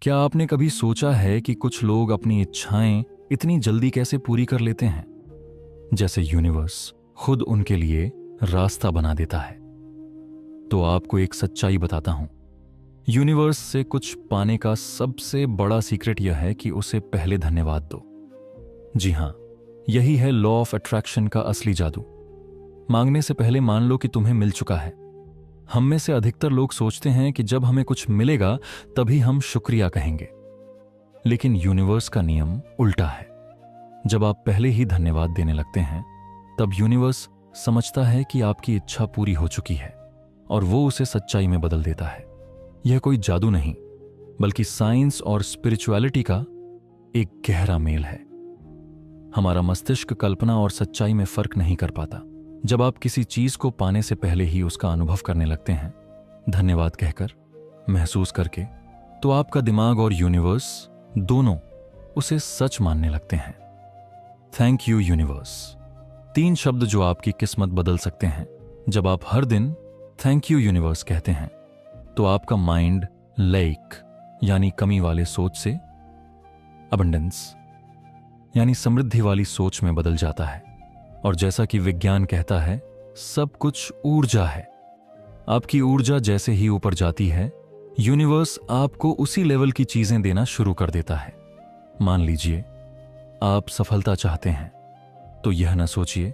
क्या आपने कभी सोचा है कि कुछ लोग अपनी इच्छाएं इतनी जल्दी कैसे पूरी कर लेते हैं, जैसे यूनिवर्स खुद उनके लिए रास्ता बना देता है? तो आपको एक सच्चाई बताता हूं। यूनिवर्स से कुछ पाने का सबसे बड़ा सीक्रेट यह है कि उसे पहले धन्यवाद दो। जी हां, यही है लॉ ऑफ अट्रैक्शन का असली जादू। मांगने से पहले मान लो कि तुम्हें मिल चुका है। हम में से अधिकतर लोग सोचते हैं कि जब हमें कुछ मिलेगा तभी हम शुक्रिया कहेंगे, लेकिन यूनिवर्स का नियम उल्टा है। जब आप पहले ही धन्यवाद देने लगते हैं तब यूनिवर्स समझता है कि आपकी इच्छा पूरी हो चुकी है और वो उसे सच्चाई में बदल देता है। यह कोई जादू नहीं, बल्कि साइंस और स्पिरिचुअलिटी का एक गहरा मेल है। हमारा मस्तिष्क कल्पना और सच्चाई में फर्क नहीं कर पाता। जब आप किसी चीज को पाने से पहले ही उसका अनुभव करने लगते हैं, धन्यवाद कहकर, महसूस करके, तो आपका दिमाग और यूनिवर्स दोनों उसे सच मानने लगते हैं। थैंक यू यूनिवर्स, 3 शब्द जो आपकी किस्मत बदल सकते हैं। जब आप हर दिन थैंक यू यूनिवर्स कहते हैं तो आपका माइंड लैक यानी कमी वाले सोच से अबंडेंस यानी समृद्धि वाली सोच में बदल जाता है। और जैसा कि विज्ञान कहता है, सब कुछ ऊर्जा है। आपकी ऊर्जा जैसे ही ऊपर जाती है, यूनिवर्स आपको उसी लेवल की चीजें देना शुरू कर देता है। मान लीजिए आप सफलता चाहते हैं, तो यह न सोचिए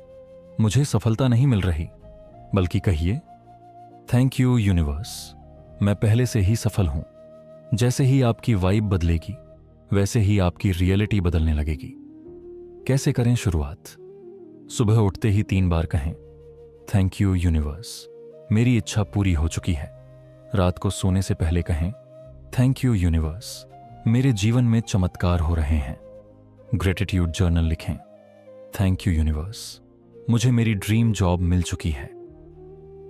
मुझे सफलता नहीं मिल रही, बल्कि कहिए थैंक यू यूनिवर्स, मैं पहले से ही सफल हूं। जैसे ही आपकी वाइब बदलेगी, वैसे ही आपकी रियलिटी बदलने लगेगी। कैसे करें शुरुआत? सुबह उठते ही 3 बार कहें थैंक यू यूनिवर्स, मेरी इच्छा पूरी हो चुकी है। रात को सोने से पहले कहें थैंक यू यूनिवर्स, मेरे जीवन में चमत्कार हो रहे हैं। ग्रेटिट्यूड जर्नल लिखें, थैंक यू यूनिवर्स, मुझे मेरी ड्रीम जॉब मिल चुकी है।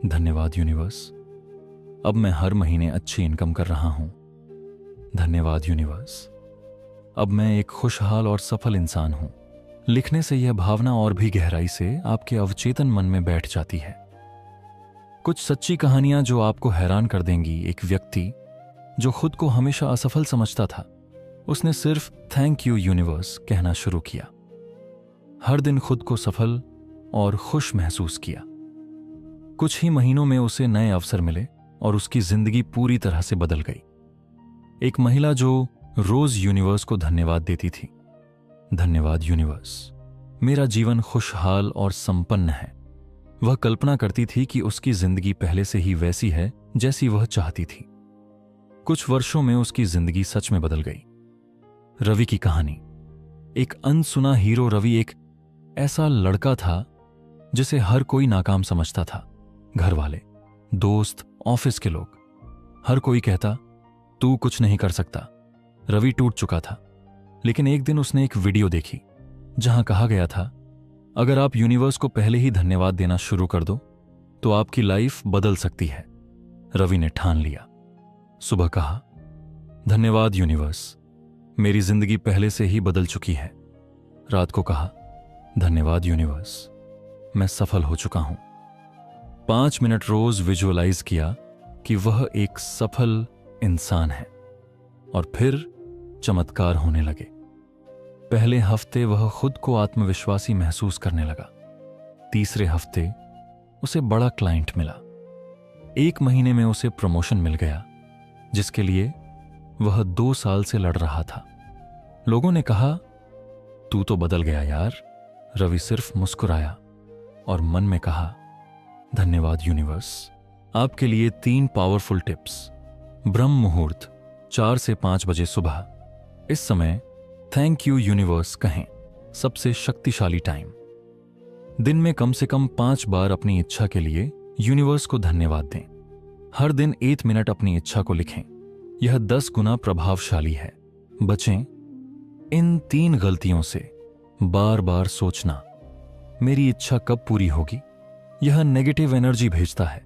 धन्यवाद यूनिवर्स, अब मैं हर महीने अच्छी इनकम कर रहा हूं। धन्यवाद यूनिवर्स, अब मैं एक खुशहाल और सफल इंसान हूं। लिखने से यह भावना और भी गहराई से आपके अवचेतन मन में बैठ जाती है। कुछ सच्ची कहानियां जो आपको हैरान कर देंगी। एक व्यक्ति जो खुद को हमेशा असफल समझता था, उसने सिर्फ थैंक यू यूनिवर्स कहना शुरू किया। हर दिन खुद को सफल और खुश महसूस किया। कुछ ही महीनों में उसे नए अवसर मिले और उसकी जिंदगी पूरी तरह से बदल गई। एक महिला जो रोज यूनिवर्स को धन्यवाद देती थी, धन्यवाद यूनिवर्स, मेरा जीवन खुशहाल और संपन्न है। वह कल्पना करती थी कि उसकी जिंदगी पहले से ही वैसी है जैसी वह चाहती थी। कुछ वर्षों में उसकी जिंदगी सच में बदल गई। रवि की कहानी। एक अनसुना हीरो रवि एक ऐसा लड़का था जिसे हर कोई नाकाम समझता था। घर वाले, दोस्त, ऑफिस के लोग, हर कोई कहता तू कुछ नहीं कर सकता। रवि टूट चुका था, लेकिन एक दिन उसने एक वीडियो देखी जहां कहा गया था, अगर आप यूनिवर्स को पहले ही धन्यवाद देना शुरू कर दो तो आपकी लाइफ बदल सकती है। रवि ने ठान लिया। सुबह कहा, धन्यवाद यूनिवर्स, मेरी जिंदगी पहले से ही बदल चुकी है। रात को कहा, धन्यवाद यूनिवर्स, मैं सफल हो चुका हूं। 5 मिनट रोज विजुअलाइज किया कि वह एक सफल इंसान है, और फिर चमत्कार होने लगे। पहले हफ्ते वह खुद को आत्मविश्वासी महसूस करने लगा। तीसरे हफ्ते उसे बड़ा क्लाइंट मिला। 1 महीने में उसे प्रमोशन मिल गया, जिसके लिए वह 2 साल से लड़ रहा था। लोगों ने कहा, तू तो बदल गया यार। रवि सिर्फ मुस्कुराया और मन में कहा, धन्यवाद यूनिवर्स, आपके लिए 3 पावरफुल टिप्स। ब्रह्म मुहूर्त 4 से 5 बजे सुबह। इस समय थैंक यू यूनिवर्स कहें, सबसे शक्तिशाली टाइम। दिन में कम से कम 5 बार अपनी इच्छा के लिए यूनिवर्स को धन्यवाद दें। हर दिन 1 मिनट अपनी इच्छा को लिखें। यह 10 गुना प्रभावशाली है। बचें इन 3 गलतियों से। बार बार सोचना, मेरी इच्छा कब पूरी होगी, यह नेगेटिव एनर्जी भेजता है।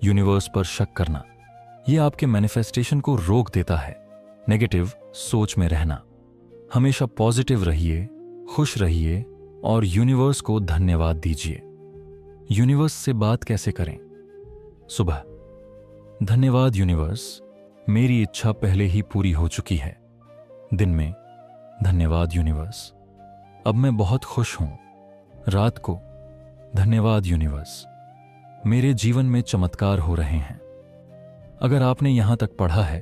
यूनिवर्स पर शक करना, यह आपके मैनिफेस्टेशन को रोक देता है। नेगेटिव सोच में रहना। हमेशा पॉजिटिव रहिए, खुश रहिए और यूनिवर्स को धन्यवाद दीजिए। यूनिवर्स से बात कैसे करें? सुबह, धन्यवाद यूनिवर्स, मेरी इच्छा पहले ही पूरी हो चुकी है। दिन में धन्यवाद यूनिवर्स, अब मैं बहुत खुश हूं। रात को धन्यवाद यूनिवर्स, मेरे जीवन में चमत्कार हो रहे हैं। अगर आपने यहां तक पढ़ा है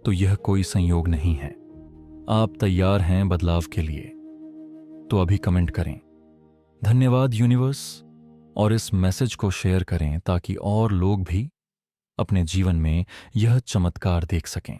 तो यह कोई संयोग नहीं है। आप तैयार हैं बदलाव के लिए? तो अभी कमेंट करें धन्यवाद यूनिवर्स और इस मैसेज को शेयर करें ताकि और लोग भी अपने जीवन में यह चमत्कार देख सकें।